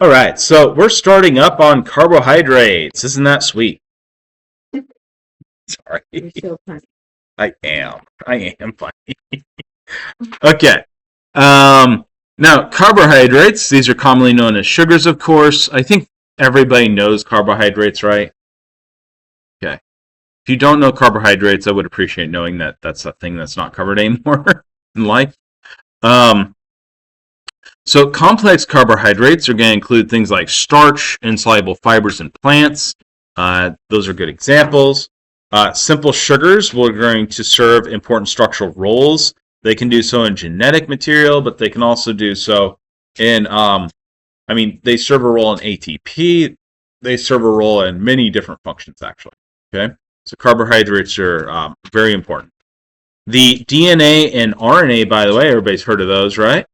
All right, so we're starting up on carbohydrates. Isn't that sweet? Sorry. You're so funny. I am funny. Okay. Now, carbohydrates, these are commonly known as sugars, of course. I think everybody knows carbohydrates, right? Okay. If you don't know carbohydrates, I would appreciate knowing that that's a thing that's not covered anymore in life. So complex carbohydrates are going to include things like starch, insoluble fibers in plants. Those are good examples. Simple sugars are going to serve important structural roles. They can do so in genetic material, but they can also do so in, they serve a role in ATP. They serve a role in many different functions, actually. Okay, so carbohydrates are very important. The DNA and RNA, by the way, everybody's heard of those, right?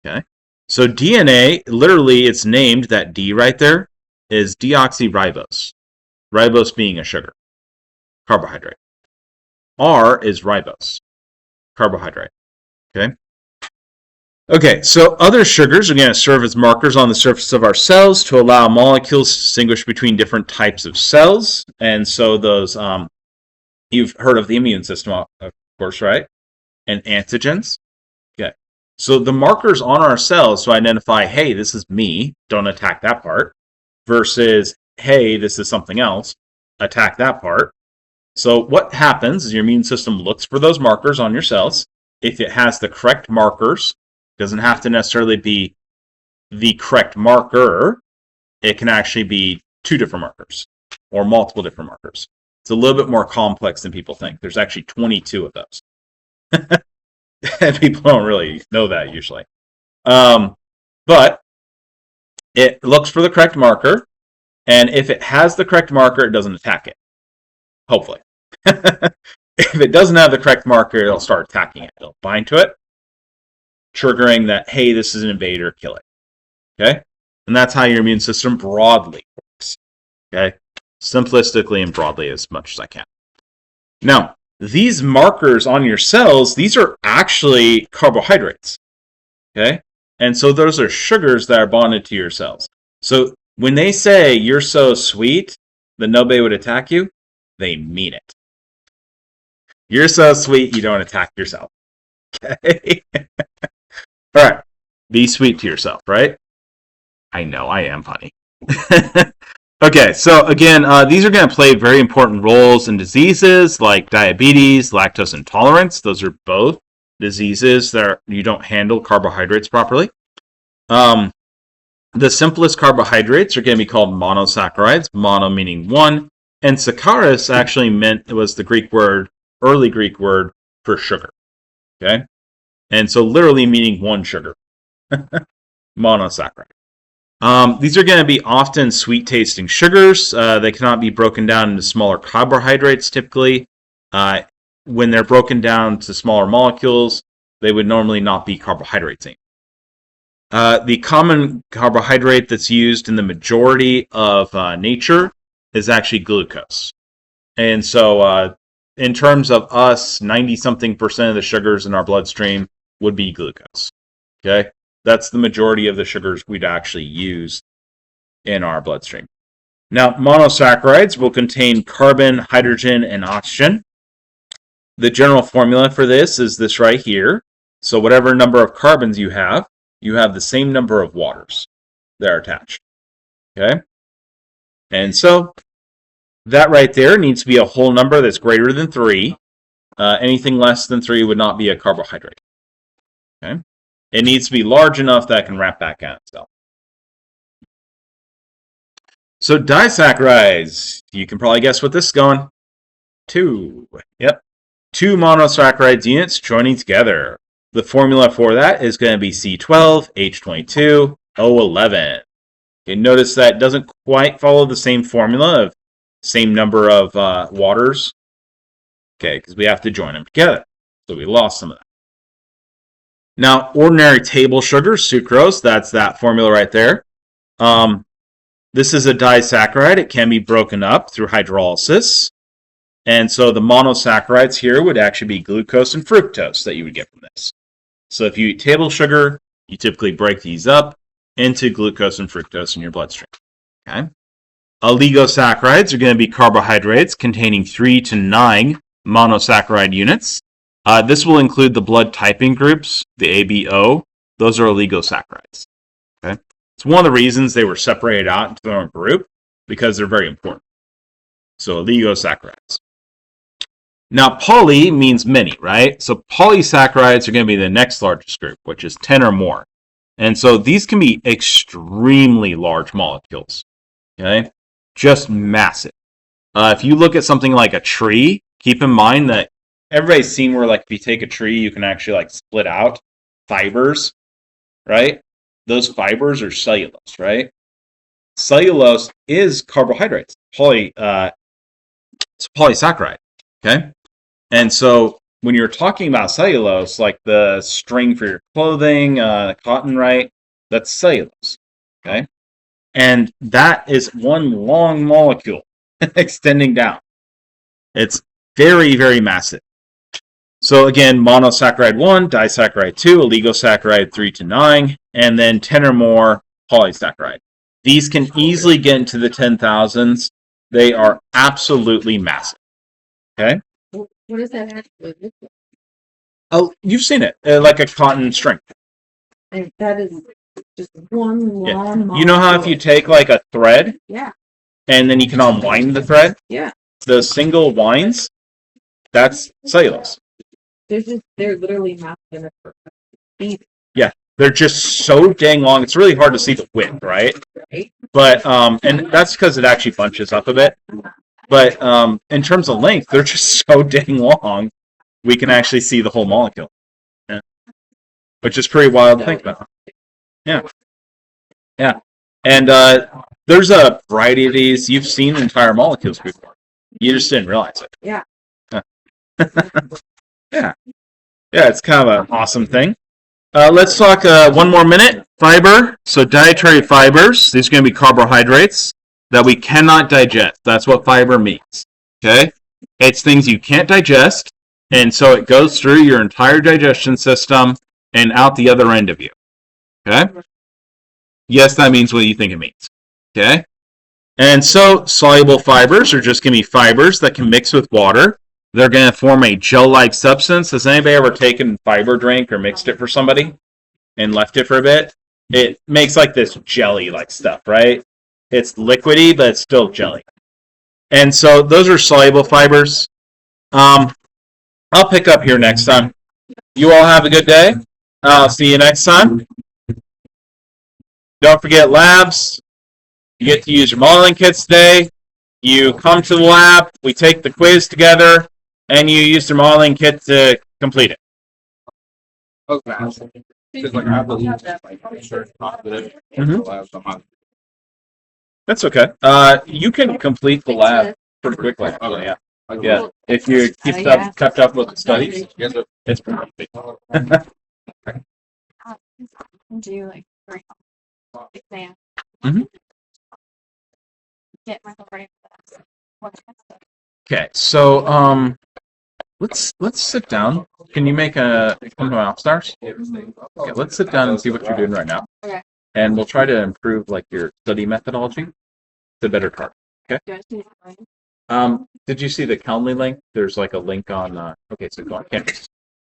Okay, so DNA, literally, it's named, that D right there, is deoxyribose. Ribose being a sugar, carbohydrate. R is ribose, carbohydrate. Okay. Okay, so other sugars are going to serve as markers on the surface of our cells to allow molecules to distinguish between different types of cells. And so those, you've heard of the immune system, of course, right? And antigens. Okay, so the markers on our cells to identify, hey, this is me, don't attack that part, versus, hey, this is something else, attack that part. So what happens is your immune system looks for those markers on your cells. If it has the correct markers, doesn't have to necessarily be the correct marker. It can actually be two different markers or multiple different markers. It's a little bit more complex than people think. There's actually 22 of those. And people don't really know that usually. But it looks for the correct marker. And if it has the correct marker, it doesn't attack it. Hopefully. If it doesn't have the correct marker, it'll start attacking it. It'll bind to it, triggering that, hey, this is an invader, kill it. Okay? And that's how your immune system broadly works. Okay? Simplistically and broadly as much as I can. Now, these markers on your cells, these are actually carbohydrates. Okay? And so those are sugars that are bonded to your cells. So when they say you're so sweet that nobody would attack you, they mean it. You're so sweet you don't attack yourself. Okay? All right. Be sweet to yourself, right? I know, I am funny. Okay, so again, these are going to play very important roles in diseases like diabetes, lactose intolerance. Those are both diseases that you don't handle carbohydrates properly. The simplest carbohydrates are going to be called monosaccharides, mono meaning one, and saccharis actually was the Greek word, early Greek word for sugar. Okay? And so literally meaning one sugar. Monosaccharide. These are going to be often sweet-tasting sugars. They cannot be broken down into smaller carbohydrates typically. When they're broken down to smaller molecules, they would normally not be carbohydrates anymore. The common carbohydrate that's used in the majority of nature is actually glucose. And so in terms of us, 90-something% of the sugars in our bloodstream would be glucose. Okay? That's the majority of the sugars we'd actually use in our bloodstream. Now, monosaccharides will contain carbon, hydrogen, and oxygen. The general formula for this is this right here. So whatever number of carbons you have the same number of waters that are attached. Okay? And so that right there needs to be a whole number that's greater than 3. Anything less than 3 would not be a carbohydrate. Okay? It needs to be large enough that it can wrap back on itself. So disaccharides, you can probably guess what this is going. 2. Yep. 2 monosaccharides units joining together. The formula for that is going to be C12H22O11. Okay, notice that it doesn't quite follow the same formula of same number of waters. Okay, because we have to join them together. So we lost some of that. Now, ordinary table sugar, sucrose, that's that formula right there. This is a disaccharide. It can be broken up through hydrolysis. And so the monosaccharides here would actually be glucose and fructose that you would get from this. So if you eat table sugar, you typically break these up into glucose and fructose in your bloodstream. Okay. Oligosaccharides are going to be carbohydrates containing 3 to 9 monosaccharide units. This will include the blood typing groups, the ABO. Those are oligosaccharides. Okay. It's one of the reasons they were separated out into their own group, because they're very important. So oligosaccharides. Now, poly means many, right? So polysaccharides are going to be the next largest group, which is 10 or more. And so these can be extremely large molecules. Okay. Just massive. If you look at something like a tree, keep in mind that everybody's seen where, like, if you take a tree, you can actually, like, split out fibers, right? Those fibers are cellulose, right? Cellulose is carbohydrates. It's polysaccharide, okay? And so when you're talking about cellulose, like the string for your clothing, cotton, right? That's cellulose, okay? And that is one long molecule extending down. It's very, very massive. So again, monosaccharide 1, disaccharide 2, oligosaccharide 3 to 9, and then 10 or more polysaccharide. These can easily get into the 10,000s. They are absolutely massive. Okay? What is that actually? Oh, you've seen it, like a cotton string. And that is just one long. You know how if you take like a thread, yeah, and then you can unwind the thread. Yeah. The single winds, that's cellulose. They're literally not gonna. Yeah, they're just so dang long. It's really hard to see the width, right? Right. But and that's because it actually bunches up a bit. But in terms of length, they're just so dang long, we can actually see the whole molecule. Yeah. Which is pretty wild to think about. Yeah. Yeah. And there's a variety of these. You've seen entire molecules before. You just didn't realize it. Yeah. Yeah. Yeah, it's kind of an awesome thing. Let's talk one more minute. Fiber. So dietary fibers. These are going to be carbohydrates that we cannot digest. That's what fiber means. Okay? It's things you can't digest, and so it goes through your entire digestion system and out the other end of you. Okay? Yes, that means what you think it means. Okay? And so soluble fibers are just going to be fibers that can mix with water. They're going to form a gel-like substance. Has anybody ever taken fiber drink or mixed it for somebody and left it for a bit? It makes like this jelly-like stuff, right? It's liquidy, but it's still jelly. And so those are soluble fibers. I'll pick up here next time. You all have a good day. I'll see you next time. Don't forget labs. You get to use your modeling kits today. You come to the lab, we take the quiz together, and you use the modeling kit to complete it. Okay. Because like I believe That's okay. You can complete the lab pretty quickly. Oh yeah. Yeah. If you kept up with the studies, it's pretty big. Do like exam. Mm-hmm. Get myself ready for that. Okay, so let's sit down. Can you make a come to my stars? Okay, let's sit down and see what you're doing right now. Okay. And we'll try to improve like your study methodology to better target. Okay. Do I see it? Did you see the Calendly link? There's like a link on. Okay, so go on campus.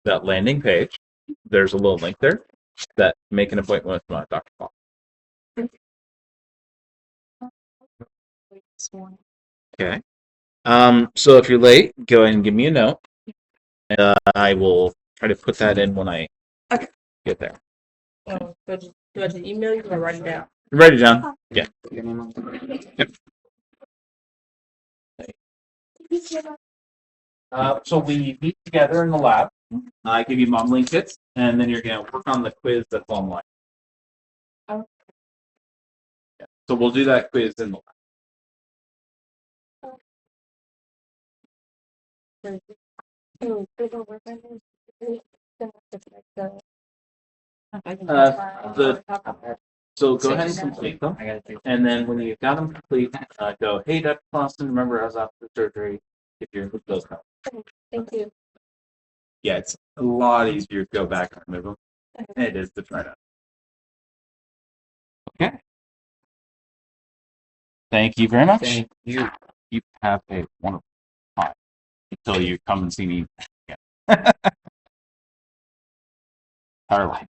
That landing page. There's a little link there that make an appointment with Dr. Paul. Okay. So if you're late, go ahead and give me a note. And I will try to put that in when I get there. Do I just email you or write it down? Write it down. Yeah. Yep. So we meet together in the lab. I give you modeling kits, and then you're going to work on the quiz that's online. Okay. Yeah. So we'll do that quiz in the lab. So go ahead and complete them, and then when you've got them complete, go, hey, Dr. Clausen, remember I was after surgery, if you're with those comments. Thank you. Yeah, it's a lot easier to go back and remove them. It is to try to Okay. Thank you very much. Thank you. You have a wonderful time until you come and see me again. Our life.